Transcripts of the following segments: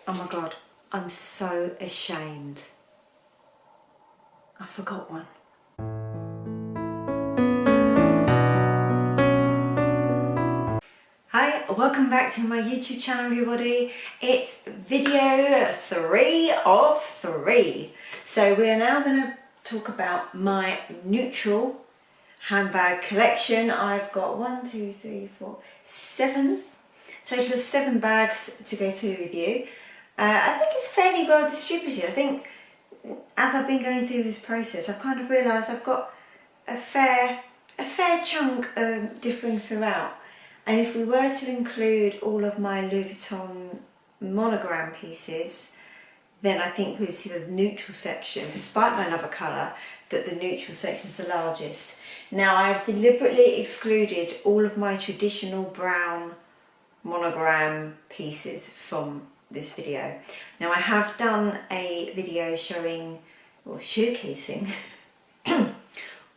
Oh my god, I'm so ashamed. I forgot one. Hi, welcome back to my YouTube channel everybody. It's video 3 of 3. So we are now going to talk about my neutral handbag collection. I've got 1, 2, 3, 4, 7, total of 7 bags to go through with you. I think it's fairly well distributed. I think as I've been going through this process, I've kind of realised I've got a fair chunk differing throughout. And if we were to include all of my Louis Vuitton monogram pieces, then I think we would see the neutral section, despite my love of colour, that the neutral section is the largest. Now I've deliberately excluded all of my traditional brown monogram pieces from this video. Now I have done a video showing, or showcasing,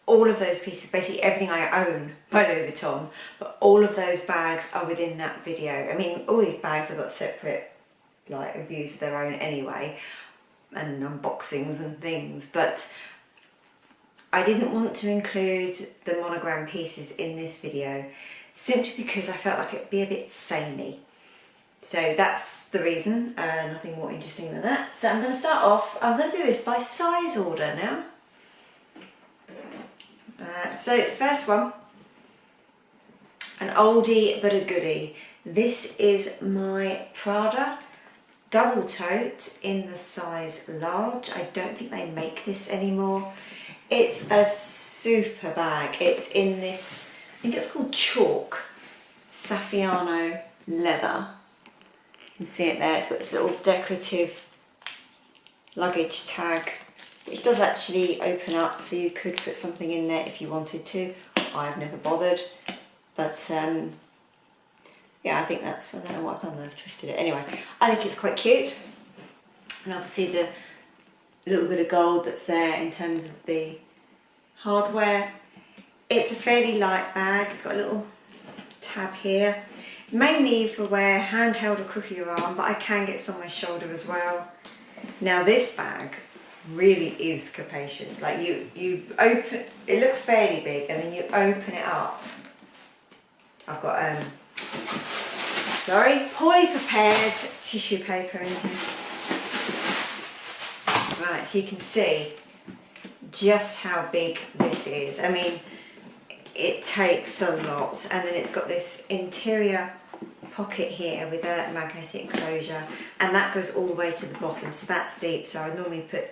all of those pieces, basically everything I own by Louis Vuitton, but all of those bags are within that video. I mean, all these bags have got separate like reviews of their own anyway, and unboxings and things, but I didn't want to include the monogram pieces in this video simply because I felt like it'd be a bit samey. So that's the reason, nothing more interesting than that. So I'm going to start off, I'm going to do this by size order now. So the first one, an oldie but a goodie. This is my Prada double tote in the size large. I don't think they make this anymore. It's a super bag. It's in this, I think it's called chalk, Saffiano leather. You can see it there, it's got this little decorative luggage tag, which does actually open up, so you could put something in there if you wanted to. I've never bothered, but yeah, I think that's, I don't know what I've done there, I've twisted it. Anyway, I think it's quite cute, and obviously the little bit of gold that's there in terms of the hardware. It's a fairly light bag, it's got a little tab here, mainly for wear handheld or crook your arm, but I can get some on my shoulder as well. Now this bag really is capacious. Like you open, it looks fairly big, and then you open it up. I've got sorry, poorly prepared tissue paper in here. Right, so you can see just how big this is. I mean, it takes a lot, and then it's got this interior pocket here with a magnetic closure, and that goes all the way to the bottom, so that's deep. So I normally put,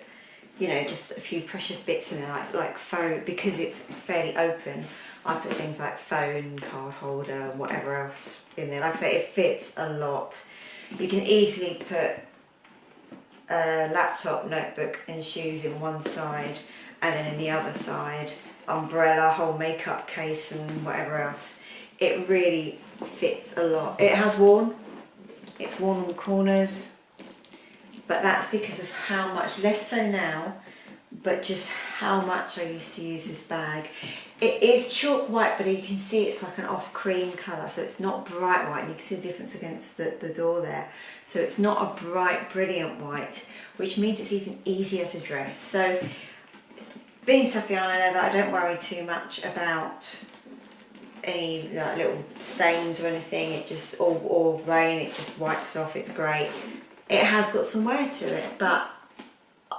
you know, just a few precious bits in there, like phone, because it's fairly open. I put things like phone, card holder, whatever else in there. Like I say, it fits a lot. You can easily put a laptop, notebook and shoes in one side, and then in the other side, umbrella, whole makeup case and whatever else. It really fits a lot. It has worn, it's worn on the corners, but that's because of how much, less so now, but just how much I used to use this bag. It is chalk white, but you can see it's like an off cream colour, so it's not bright white, and you can see the difference against the door there. So it's not a bright, brilliant white, which means it's even easier to dress. So being Saffiano leather, I don't worry too much about any like little stains or anything. It just, or rain, it just wipes off, it's great. It has got some wear to it, but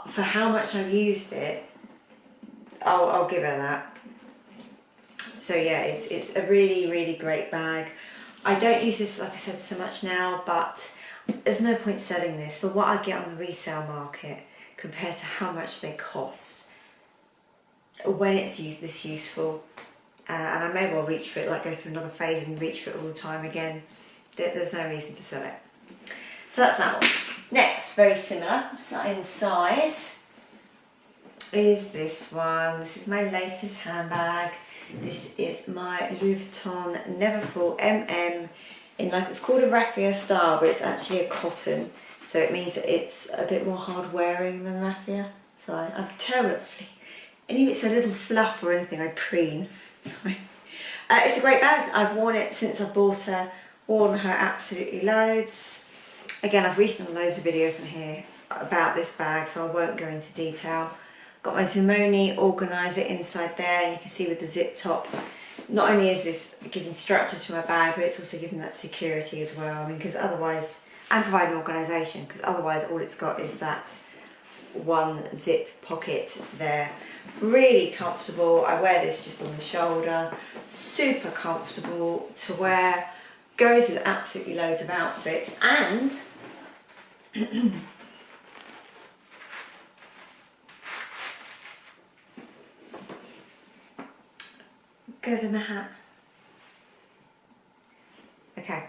for how much I've used it, I'll give her that. So yeah, it's a really, really great bag. I don't use this, like I said, so much now, but there's no point selling this for what I get on the resale market compared to how much they cost when it's this useful. And I may well reach for it, like go through another phase and reach for it all the time again. There's no reason to sell it. So that's that one. Next, very similar in size, is this one. This is my latest handbag. This is my Louis Vuitton NEVERFULL MM in, like, it's called a raffia style, but it's actually a cotton. So it means that it's a bit more hard wearing than raffia. So I'm terrible at any of it's a little fluff or anything, I preen. Sorry. It's a great bag. I've worn it since I've bought her, worn her absolutely loads. Again, I've recently done loads of videos on here about this bag, so I won't go into detail. Got my Zimoni organiser inside there, and you can see with the zip top, not only is this giving structure to my bag, but it's also giving that security as well. I mean, because otherwise, and providing organisation, because otherwise all it's got is that one zip pocket there. Really comfortable. I wear this just on the shoulder. Super comfortable to wear. Goes with absolutely loads of outfits, and goes in the hat. Okay.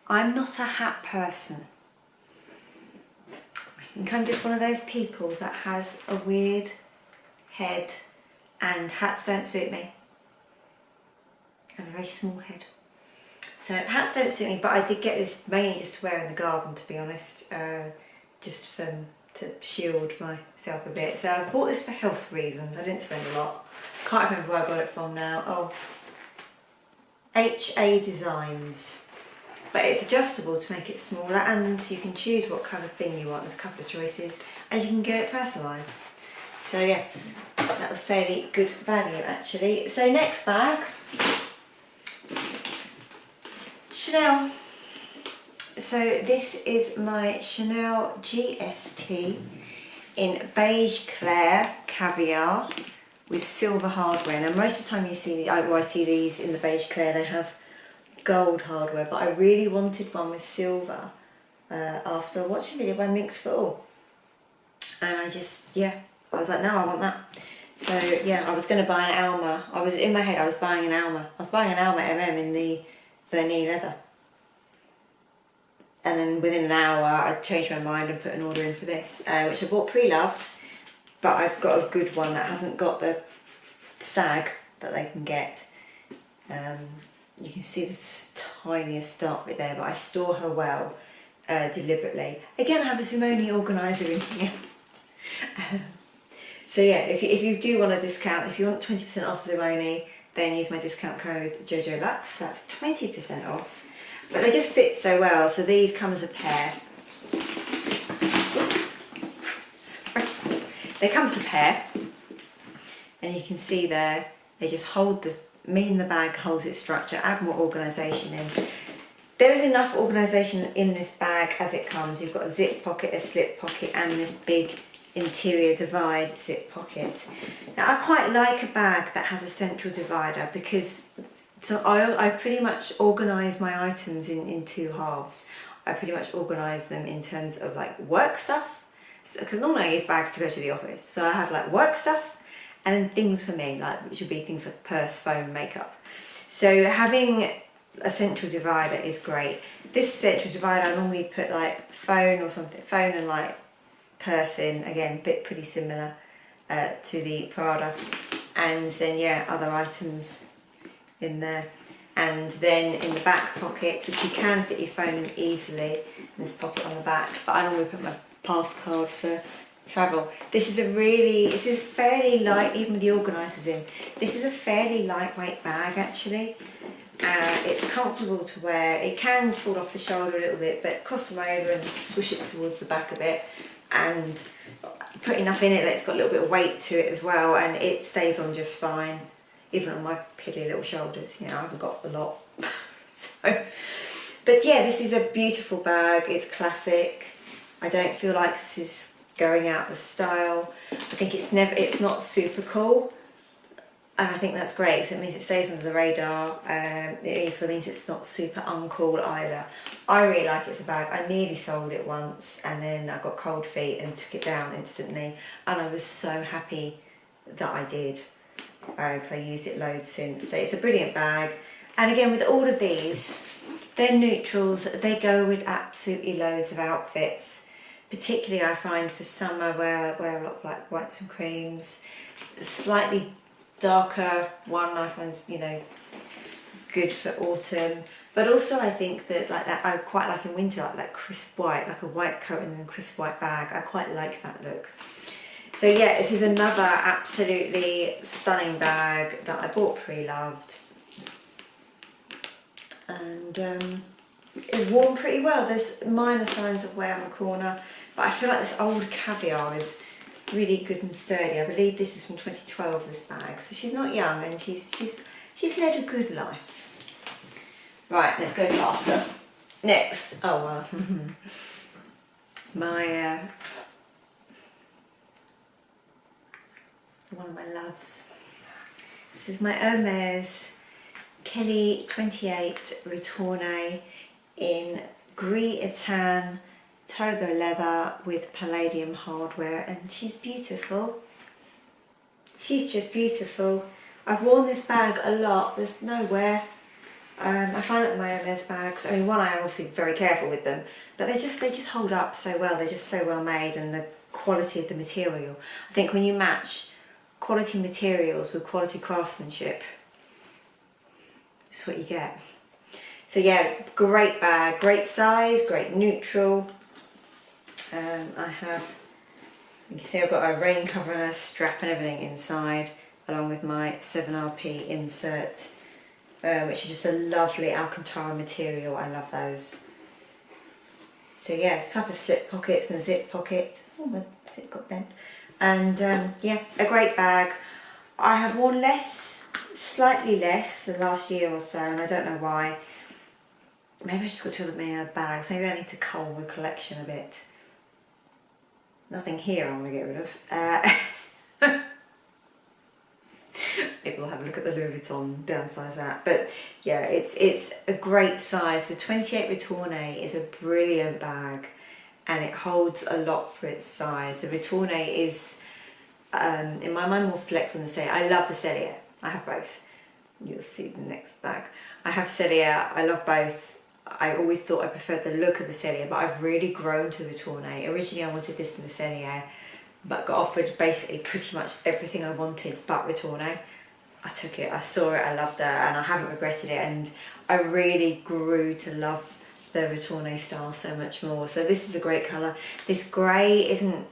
I'm not a hat person. I think I'm just one of those people that has a weird head and hats don't suit me. I have a very small head. So hats don't suit me, but I did get this mainly just to wear in the garden, to be honest, just to shield myself a bit. So I bought this for health reasons. I didn't spend a lot. Can't remember where I got it from now. Oh, HA Designs. But it's adjustable to make it smaller, and you can choose what kind of thing you want. There's a couple of choices, and you can get it personalised. So yeah, that was fairly good value actually. So next bag, Chanel. So this is my Chanel GST in beige clair caviar with silver hardware. Now most of the time you see, I see these in the beige clair, they have gold hardware, but I really wanted one with silver after watching a video by Mix for All, and I was like, no, I want that. So yeah, I was going to buy an Alma. I was in my head, I was buying an Alma. I was buying an Alma MM in the Vernis leather, and then within an hour I changed my mind and put an order in for this, which I bought pre-loved, but I've got a good one that hasn't got the sag that they can get. You can see this tiniest start bit there, but I store her well deliberately. Again, I have a Zimoni organiser in here. So yeah, if you do want a discount, if you want 20% off Zimoni, then use my discount code JoJoLux. That's 20% off. But they just fit so well. So these come as a pair. Oops. Sorry. They come as a pair, and you can see there they just hold the. In the bag holds its structure. Add more organisation in. There is enough organisation in this bag as it comes. You've got a zip pocket, a slip pocket, and this big interior divide zip pocket. Now I quite like a bag that has a central divider, because so I pretty much organise my items in two halves. I pretty much organise them in terms of like work stuff, because normally I use bags to go to the office. So I have like work stuff, and then things for me, like which would be things like purse, phone, makeup. So having a central divider is great. This central divider I normally put like phone or something, phone and like purse in, again pretty similar to the PRADA, and then yeah, other items in there. And then in the back pocket, which you can fit your phone in easily, there's a pocket on the back, but I normally put my pass card for travel. This is fairly light, even with the organisers in. This is a fairly lightweight bag actually. It's comfortable to wear. It can fall off the shoulder a little bit, but cross them over and swish it towards the back a bit, and put enough in it that it's got a little bit of weight to it as well, and it stays on just fine, even on my piddly little shoulders. You know, I haven't got a lot. But yeah, this is a beautiful bag. It's classic. I don't feel like this is going out of style. I think it's not super cool, and I think that's great, because it means it stays under the radar. It also means it's not super uncool either. I really like it as a bag. I nearly sold it once, and then I got cold feet and took it down instantly, and I was so happy that I did, because I used it loads since. So it's a brilliant bag, and again with all of these, they're neutrals. They go with absolutely loads of outfits. Particularly I find for summer where I wear a lot of like whites and creams. Slightly darker one I find, you know, good for autumn. But also I think that like that I quite like in winter, like that crisp white, like a white coat and then a crisp white bag. I quite like that look. So yeah, this is another absolutely stunning bag that I bought pre-loved. And is worn pretty well. There's minor signs of wear on the corner, but I feel like this old caviar is really good and sturdy. I believe this is from 2012, this bag, so she's not young and she's led a good life. Right, let's go faster. Next, oh well, my one of my loves. This is my Hermes Kelly 28 Retourne in gris etan Togo leather with palladium hardware, and she's beautiful. She's just beautiful. I've worn this bag a lot. There's no wear. I find that my Hermes bags, I mean, one, I'm obviously very careful with them, but they just hold up so well. They're just so well made, and the quality of the material. I think when you match quality materials with quality craftsmanship, that's what you get. So yeah, great bag, great size, great neutral. I have, you can see I've got a rain cover and a strap and everything inside, along with my 7RP insert, which is just a lovely Alcantara material. I love those. So yeah, a couple of slip pockets and a zip pocket. Oh, my zip got bent. And yeah, a great bag. I have worn less, slightly less the last year or so, and I don't know why. Maybe I just got too many other bags. Maybe I need to cull the collection a bit. Nothing here I want to get rid of. Maybe we'll have a look at the Louis Vuitton, downsize that. But yeah, it's a great size. The 28 Retourne is a brilliant bag, and it holds a lot for its size. The Retourne is, in my mind, more flexible than the Cellier. I love the Cellier. I have both. You'll see the next bag. I have Cellier. I love both. I always thought I preferred the look of the Cellier, but I've really grown to the Retourne. Originally I wanted this in the Cellier, but got offered basically pretty much everything I wanted but Retourne. I took it, I saw it, I loved it, and I haven't regretted it, and I really grew to love the Retourne style so much more. So this is a great colour. This grey isn't,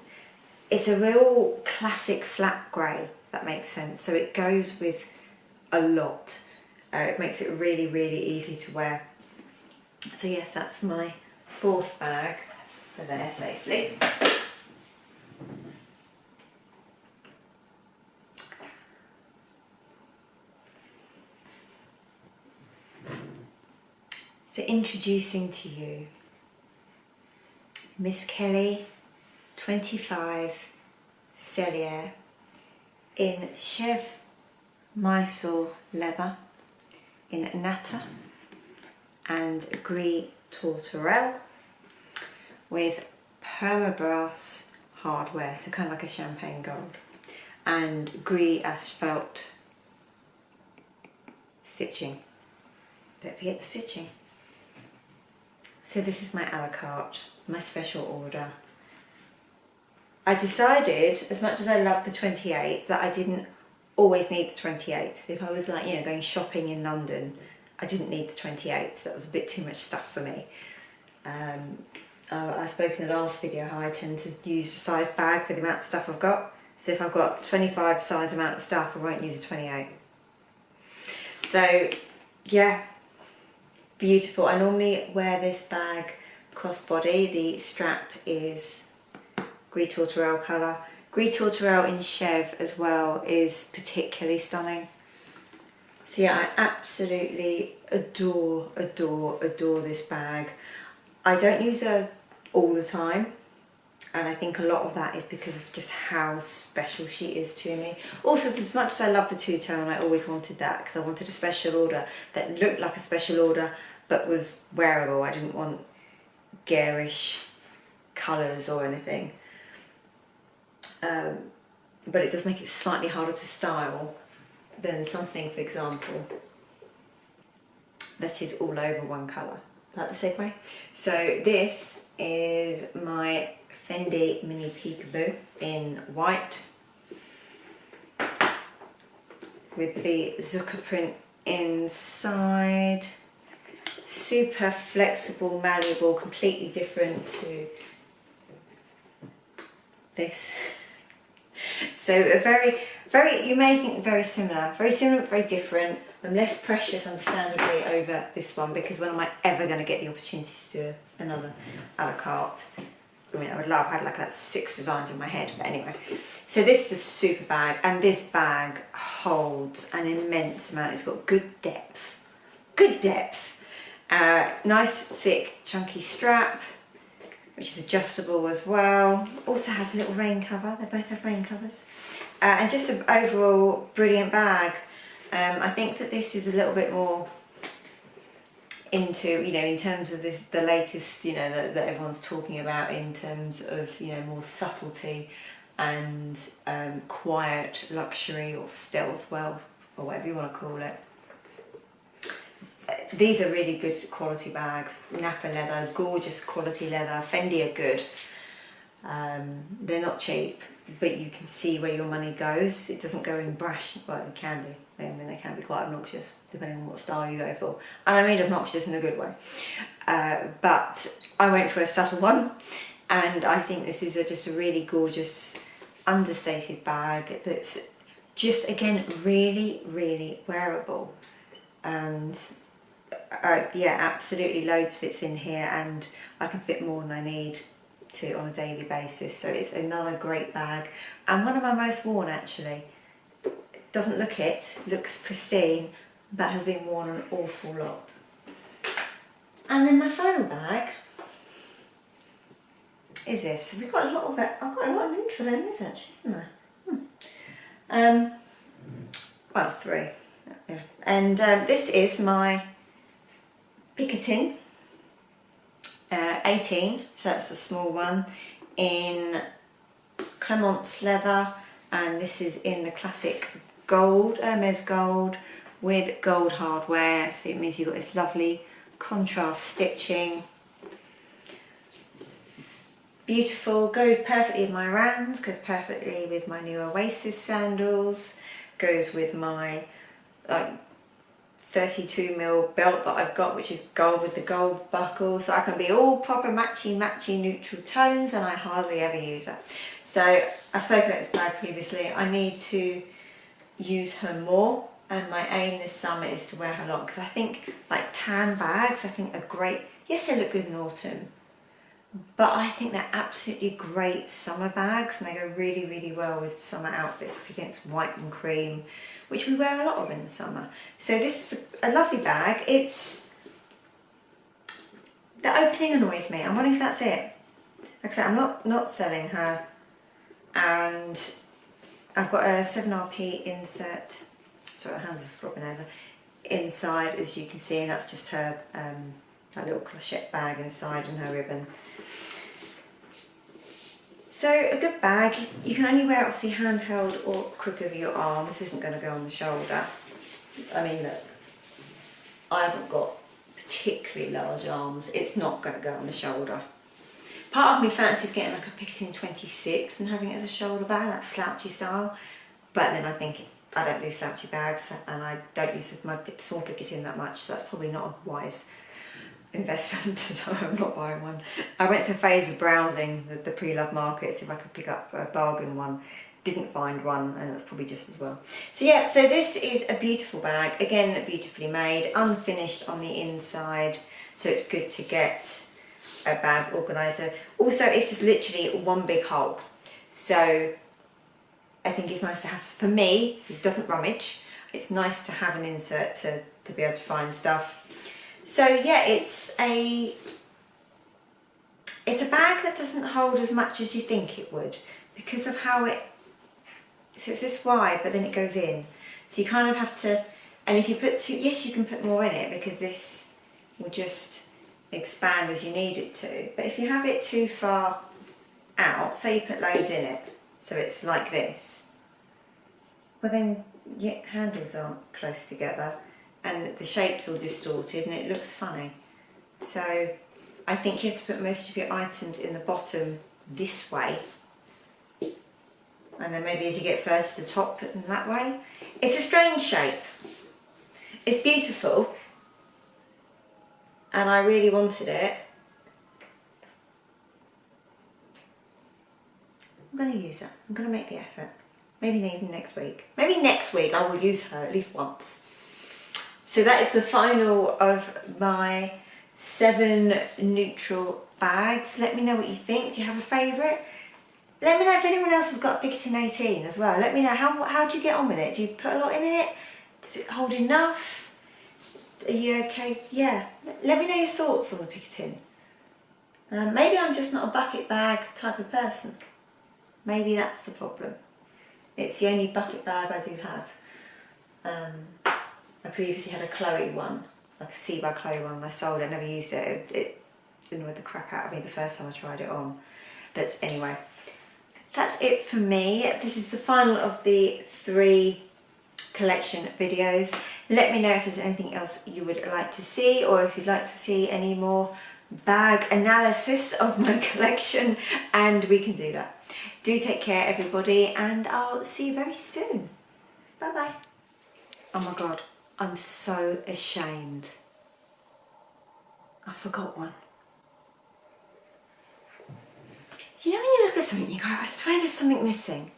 it's a real classic flat grey, if that makes sense. So it goes with a lot. It makes it really, really easy to wear. So yes, that's my fourth bag for there safely. So introducing to you Miss Kelly 25 Cellier in Chèvre Mysore leather in Nata and gris tourterelle with permabrass hardware, so kind of like a champagne gold, and gris asphalt stitching. Don't forget the stitching. So this is my a la carte, my special order. I decided, as much as I love the 28, that I didn't always need the 28. If I was like, you know, going shopping in London, I didn't need the 28. That was a bit too much stuff for me. I spoke in the last video how I tend to use a size bag for the amount of stuff I've got. So if I've got 25 size amount of stuff, I won't use a 28. So yeah, beautiful. I normally wear this bag crossbody. The strap is gris tourterelle colour. Gris tourterelle in Chèvre as well is particularly stunning. So yeah, I absolutely adore this bag. I don't use her all the time, and I think a lot of that is because of just how special she is to me. Also, as much as I love the two-tone, I always wanted that because I wanted a special order that looked like a special order but was wearable. I didn't want garish colours or anything. But it does make it slightly harder to style than something, for example, that is all over one colour. Like the segue? So this is my Fendi Mini Peekaboo in white with the Zucca print inside. Super flexible, malleable, completely different to this. So a very, you may think very similar, but very different. I'm less precious, understandably, over this one, because when am I ever going to get the opportunity to do another a la carte? I mean, I would love, I had like 6 designs in my head, but anyway. So this is a super bag, and this bag holds an immense amount. It's got good depth, nice thick chunky strap, which is adjustable as well. Also has a little rain cover, they both have rain covers. And just an overall brilliant bag. I think that this is a little bit more into, you know, in terms of this, the latest, you know, that everyone's talking about in terms of, you know, more subtlety and quiet luxury or stealth wealth or whatever you want to call it. These are really good quality bags, Napa leather, gorgeous quality leather. Fendi are good. They're not cheap, but you can see where your money goes. It doesn't go in brash, well, it can do. I mean, they can be quite obnoxious, depending on what style you go for. And I mean obnoxious in a good way. But I went for a subtle one, and I think this is just a really gorgeous, understated bag that's just, again, really, really wearable. And yeah, absolutely loads fits in here, and I can fit more than I need to on a daily basis. So it's another great bag, and one of my most worn, actually. Doesn't look it, looks pristine, but has been worn an awful lot. And then my final bag is this. We've got a lot of it. I've got a lot of neutral in this, actually, haven't I? Well, 3. Yeah. And this is my PICOTIN 18, so that's the small one, in Clement's leather, and this is in the classic gold, Hermes gold, with gold hardware, so it means you've got this lovely contrast stitching. Beautiful, goes perfectly with my Rans, goes perfectly with my new Oasis sandals, goes with my 32mm belt that I've got, which is gold with the gold buckle, so I can be all proper matchy neutral tones, and I hardly ever use it. So I spoke about this bag previously. I need to use her more, and my aim this summer is to wear her a lot, because I think like tan bags, I think are great. Yes, they look good in autumn, but I think they're absolutely great summer bags, and they go really, really well with summer outfits, like against white and cream, which we wear a lot of in the summer. So this is a lovely bag. It's, the opening annoys me. I'm wondering if that's it. Like I said, I'm not selling her, and I've got a 7RP insert. Sorry, the hands are flopping over. Inside, as you can see, and that's just her that little clochette bag inside and her ribbon. So a good bag. You can only wear it obviously handheld or crook over your arm. This isn't going to go on the shoulder. I mean, look, I haven't got particularly large arms. It's not going to go on the shoulder. Part of me fancies getting like a PICOTIN 26 and having it as a shoulder bag, that slouchy style. But then I think I don't do slouchy bags, and I don't use my small PICOTIN that much, so that's probably not a wise investment, so I'm not buying one. I went through a phase of browsing the pre-love markets if I could pick up a bargain one. Didn't find one, and that's probably just as well. So yeah, so this is a beautiful bag, again beautifully made, unfinished on the inside, so it's good to get a bag organiser. Also, it's just literally one big hole, so I think it's nice to have, for me, it doesn't rummage, it's nice to have an insert to be able to find stuff. So yeah, it's a bag that doesn't hold as much as you think it would, because of how so it's this wide, but then it goes in, so you kind of have to, and if you put too, yes, you can put more in it, because this will just expand as you need it to, but if you have it too far out, say you put loads in it, so it's like this, well then your handles aren't close together, and the shape's all distorted, and it looks funny. So I think you have to put most of your items in the bottom this way, and then maybe as you get further to the top, put them that way. It's a strange shape. It's beautiful, and I really wanted it. I'm going to use it. I'm going to make the effort. Maybe even next week. Maybe next week I will use her at least once. So that is the final of my 7 neutral bags. Let me know what you think. Do you have a favourite? Let me know if anyone else has got a Picotin 18 as well. Let me know, how do you get on with it? Do you put a lot in it? Does it hold enough? Are you okay? Yeah. Let me know your thoughts on the Picotin. Maybe I'm just not a bucket bag type of person. Maybe that's the problem. It's the only bucket bag I do have. I previously had a Chloe one, like a C by Chloe one. I sold it, never used it. It annoyed the crap out of me the first time I tried it on. But anyway, that's it for me. This is the final of the 3 collection videos. Let me know if there's anything else you would like to see, or if you'd like to see any more bag analysis of my collection, and we can do that. Do take care, everybody, and I'll see you very soon. Bye bye. Oh my god, I'm so ashamed. I forgot one. You know when you look at something you go, I swear there's something missing.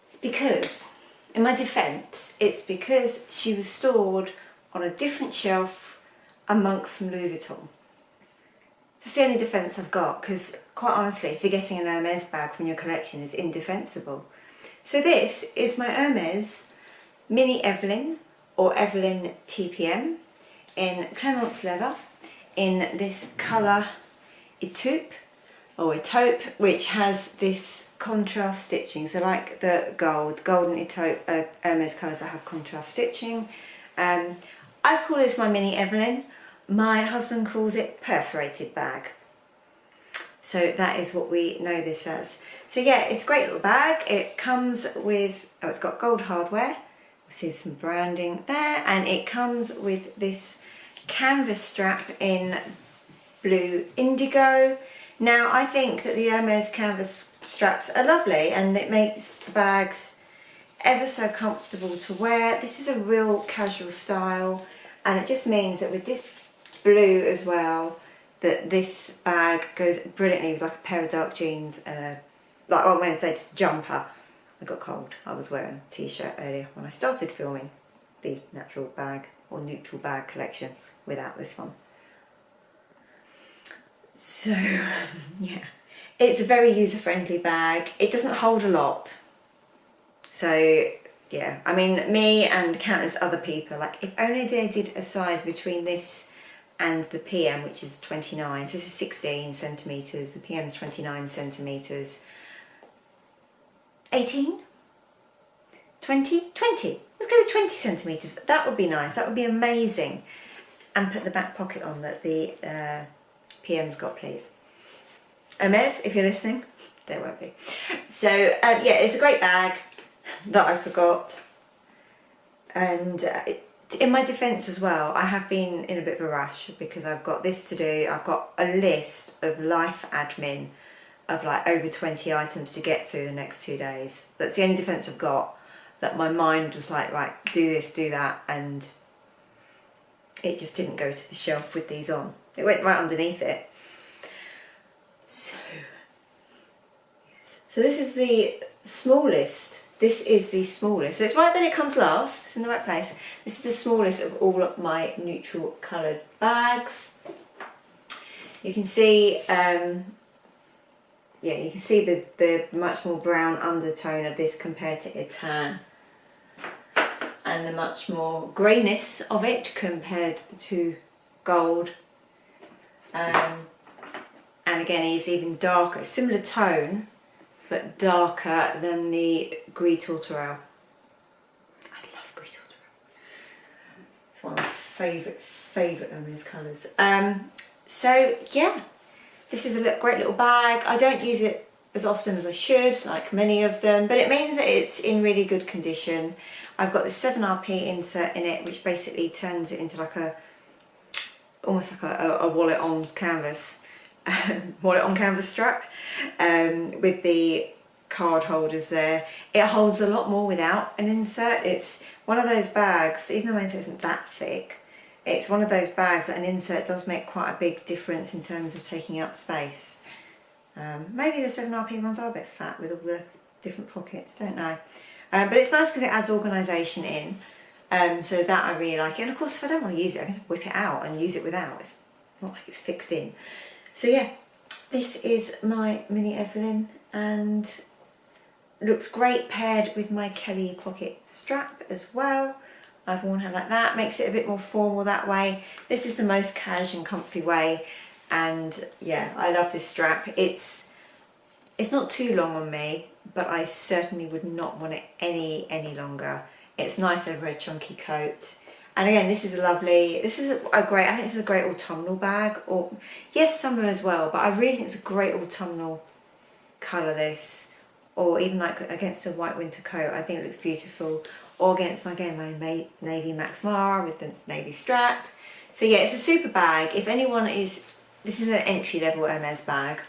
It's because, in my defence, it's because she was stored on a different shelf amongst some Louis Vuitton. That's the only defence I've got, because quite honestly, forgetting an Hermes bag from your collection is indefensible. So this is my Hermes Mini Evelyne, or Evelyne TPM, in Clemence leather, in this colour Etoupe, or Etaupe, which has this contrast stitching. So like the gold and Etaupe Hermes colours that have contrast stitching. I call this my Mini Evelyne. My husband calls it perforated bag. So that is what we know this as. So yeah, it's a great little bag. It comes with, oh, it's got gold hardware. We'll see some branding there. And it comes with this canvas strap in blue indigo. Now I think that the Hermes canvas straps are lovely, and it makes the bags ever so comfortable to wear. This is a real casual style, and it just means that with this blue as well, that this bag goes brilliantly with like a pair of dark jeans and a, like on Wednesday, just a jumper. I got cold. I was wearing a t-shirt earlier when I started filming the natural bag or neutral bag collection without this one. So yeah, it's a very user-friendly bag. It doesn't hold a lot. So yeah, I mean, me and countless other people, like if only they did a size between this and the PM, which is 29. So this is 16 centimetres, the PM is 29 centimetres. 18? 20? 20. Let's go with 20 centimetres. That would be nice. That would be amazing. And put the back pocket on that the PM's got, please. Hermes, if you're listening, there won't be. So yeah, it's a great bag that I forgot. And in my defence as well, I have been in a bit of a rush because I've got this to do. I've got a list of life admin of like over 20 items to get through the next 2 days. That's the only defence I've got, that my mind was like, right, do this, do that, and it just didn't go to the shelf with these on. It went right underneath it. So, yes. So this is the smallest. This is the smallest. So it's right that it comes last. It's in the right place. This is the smallest of all of my neutral coloured bags. You can see, yeah, you can see the much more brown undertone of this compared to Etain, and the much more greyness of it compared to gold. And again, it's even darker, similar tone, but darker than the Gris Tourterelle. I love Gris Tourterelle. It's one of my favourite Hermes colours. So yeah, this is a great little bag. I don't use it as often as I should, like many of them, but it means that it's in really good condition. I've got this 7RP insert in it, which basically turns it into like almost like a wallet on canvas. Wallet on canvas strap, with the card holders there. It holds a lot more without an insert. It's one of those bags, even though my insert isn't that thick, it's one of those bags that an insert does make quite a big difference in terms of taking up space. Maybe the 7RP ones are a bit fat with all the different pockets, don't know. But it's nice because it adds organisation in. So that I really like it. And of course, if I don't want to use it, I can just whip it out and use it without. It's not like it's fixed in. So yeah, this is my mini Evelyne, and looks great paired with my Kelly pocket strap as well. I've worn her like that, makes it a bit more formal that way. This is the most casual and comfy way, and yeah, I love this strap. It's not too long on me, but I certainly would not want it any longer. It's nice over a chunky coat. And again, this is a great, I think this is a great autumnal bag, or yes, summer as well, but I really think it's a great autumnal colour, this, or even like against a white winter coat. I think it looks beautiful, or against my navy Max Mara with the navy strap. So yeah, it's a super bag. If anyone this is an entry-level Hermes bag.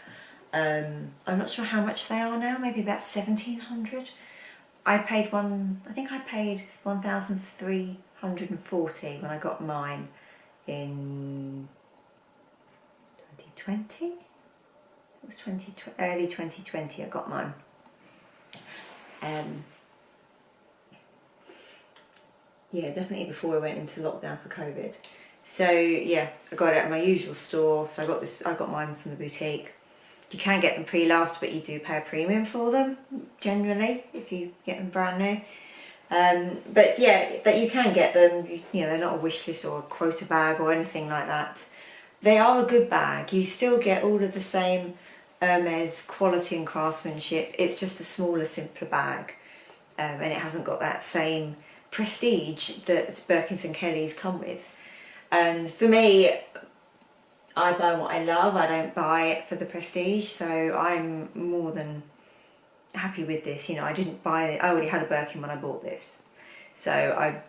I'm not sure how much they are now, maybe about 1,700. I think I paid 1,340 when I got mine in 2020. It was early 2020 I got mine. Yeah, definitely before I went into lockdown for COVID. So yeah, I got it at my usual store. So I got mine from the boutique. You can get them pre-loved, but you do pay a premium for them, generally, if you get them brand new. But yeah, that you can get them, you know, they're not a wish list or a quota bag or anything like that. They are a good bag. You still get all of the same Hermes quality and craftsmanship. It's just a smaller, simpler bag. And it hasn't got that same prestige that Birkins and Kellys come with. And for me, I buy what I love, I don't buy it for the prestige, so I'm more than happy with this. You know, I didn't buy it, I already had a Birkin when I bought this, so I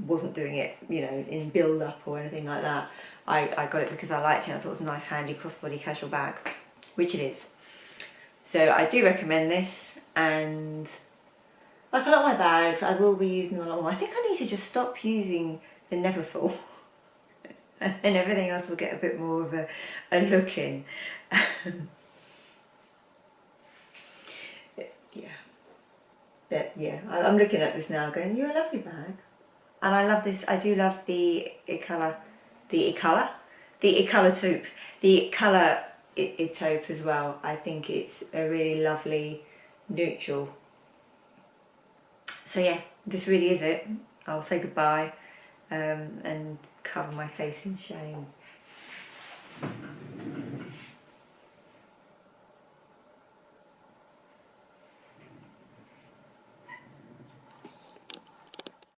wasn't doing it, you know, in build up or anything like that. I got it because I liked it and I thought it was a nice handy crossbody casual bag, which it is. So I do recommend this, and like a lot of my bags, I will be using them a lot more. I think I need to just stop using the Neverfull. And then everything else will get a bit more of a look in. Yeah. But yeah, I'm looking at this now going, you're a lovely bag. And I love this, I do love the colour taupe. The colour taupe as well. I think it's a really lovely neutral. So yeah, this really is it. I'll say goodbye and cover my face in shame.